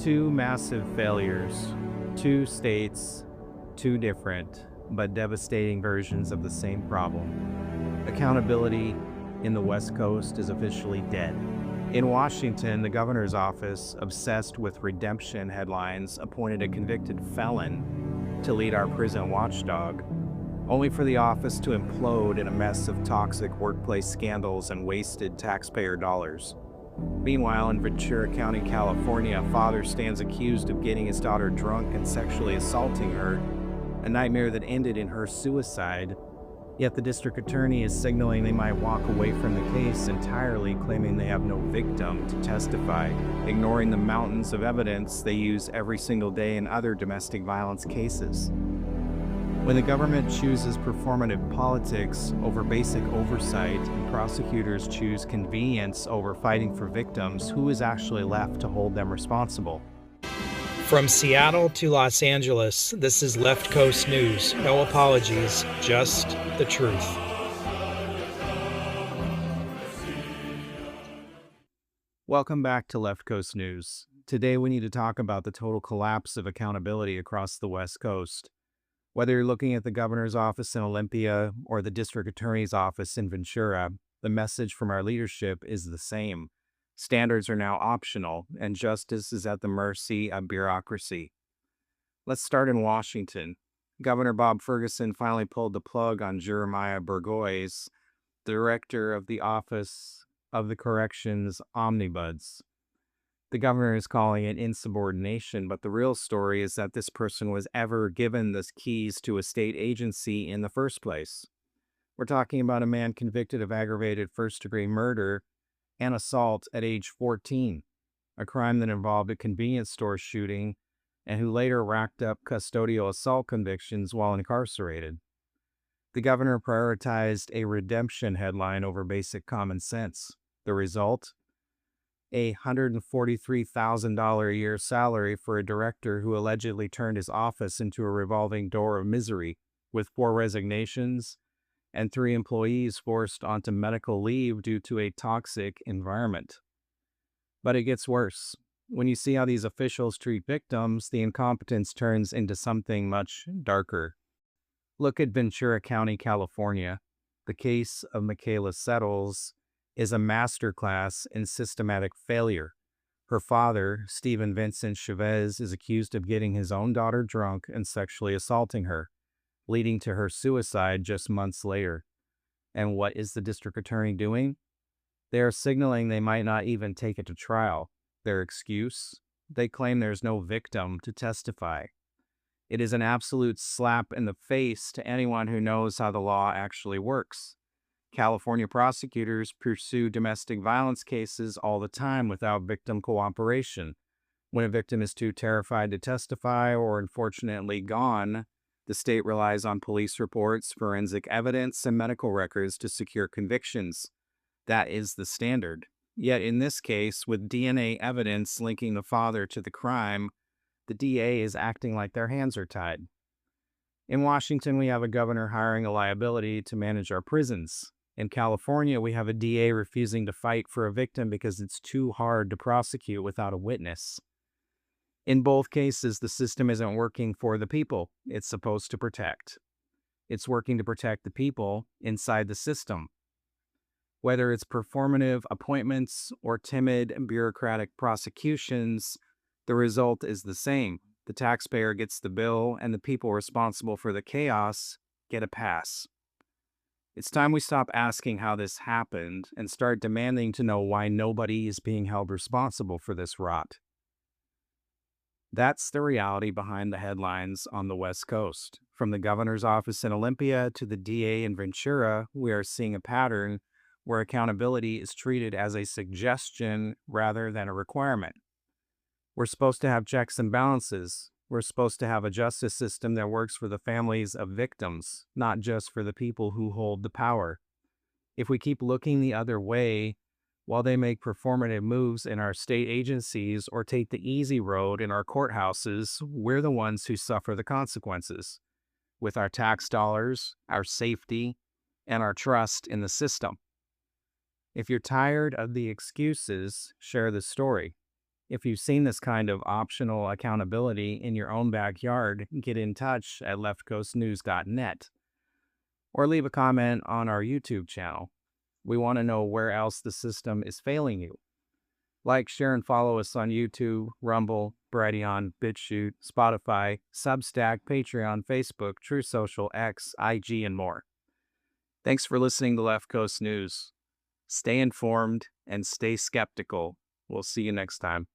Two massive failures, two states, two different but devastating versions of the same problem. Accountability in the West Coast is officially dead. In Washington, the governor's office, obsessed with redemption headlines, appointed a convicted felon to lead our prison watchdog, only for the office to implode in a mess of toxic workplace scandals and wasted taxpayer dollars. Meanwhile, in Ventura County, California, a father stands accused of getting his daughter drunk and sexually assaulting her, a nightmare that ended in her suicide. Yet the district attorney is signaling they might walk away from the case entirely, claiming they have no victim to testify, ignoring the mountains of evidence they use every single day in other domestic violence cases. When the government chooses performative politics over basic oversight and prosecutors choose convenience over fighting for victims, who is actually left to hold them responsible? From Seattle to Los Angeles, this is Left Coast News. No apologies, just the truth. Welcome back to Left Coast News. Today we need to talk about the total collapse of accountability across the West Coast. Whether you're looking at the governor's office in Olympia or the district attorney's office in Ventura, the message from our leadership is the same. Standards are now optional, and justice is at the mercy of bureaucracy. Let's start in Washington. Governor Bob Ferguson finally pulled the plug on Jeremiah Bourgeois, director of the Office of the Corrections Ombuds. The governor is calling it insubordination, but the real story is that this person was ever given the keys to a state agency in the first place. We're talking about a man convicted of aggravated first-degree murder and assault at age 14, a crime that involved a convenience store shooting, and who later racked up custodial assault convictions while incarcerated. The governor prioritized a redemption headline over basic common sense. The result? A $143,000 a year salary for a director who allegedly turned his office into a revolving door of misery, with 4 resignations and 3 employees forced onto medical leave due to a toxic environment. But it gets worse. When you see how these officials treat victims, the incompetence turns into something much darker. Look at Ventura County, California. The case of Makayla Settles is a masterclass in systematic failure. Her father, Stephen Vincent Chavez, is accused of getting his own daughter drunk and sexually assaulting her, leading to her suicide just months later. And what is the district attorney doing? They are signaling they might not even take it to trial. Their excuse? They claim there's no victim to testify. It is an absolute slap in the face to anyone who knows how the law actually works. California prosecutors pursue domestic violence cases all the time without victim cooperation. When a victim is too terrified to testify or unfortunately gone, the state relies on police reports, forensic evidence, and medical records to secure convictions. That is the standard. Yet in this case, with DNA evidence linking the father to the crime, the DA is acting like their hands are tied. In Washington, we have a governor hiring a liability to manage our prisons. In California, we have a DA refusing to fight for a victim because it's too hard to prosecute without a witness. In both cases, the system isn't working for the people it's supposed to protect. It's working to protect the people inside the system. Whether it's performative appointments or timid bureaucratic prosecutions, the result is the same. The taxpayer gets the bill, and the people responsible for the chaos get a pass. It's time we stop asking how this happened and start demanding to know why nobody is being held responsible for this rot. That's the reality behind the headlines on the West Coast. From the governor's office in Olympia to the DA in Ventura, we are seeing a pattern where accountability is treated as a suggestion rather than a requirement. We're supposed to have checks and balances. We're supposed to have a justice system that works for the families of victims, not just for the people who hold the power. If we keep looking the other way, while they make performative moves in our state agencies or take the easy road in our courthouses, we're the ones who suffer the consequences with our tax dollars, our safety, and our trust in the system. If you're tired of the excuses, share the story. If you've seen this kind of optional accountability in your own backyard, get in touch at leftcoastnews.net or leave a comment on our YouTube channel. We want to know where else the system is failing you. Like, share, and follow us on YouTube, Rumble, Brighteon, BitChute, Spotify, Substack, Patreon, Facebook, True Social, X, IG, and more. Thanks for listening to Left Coast News. Stay informed and stay skeptical. We'll see you next time.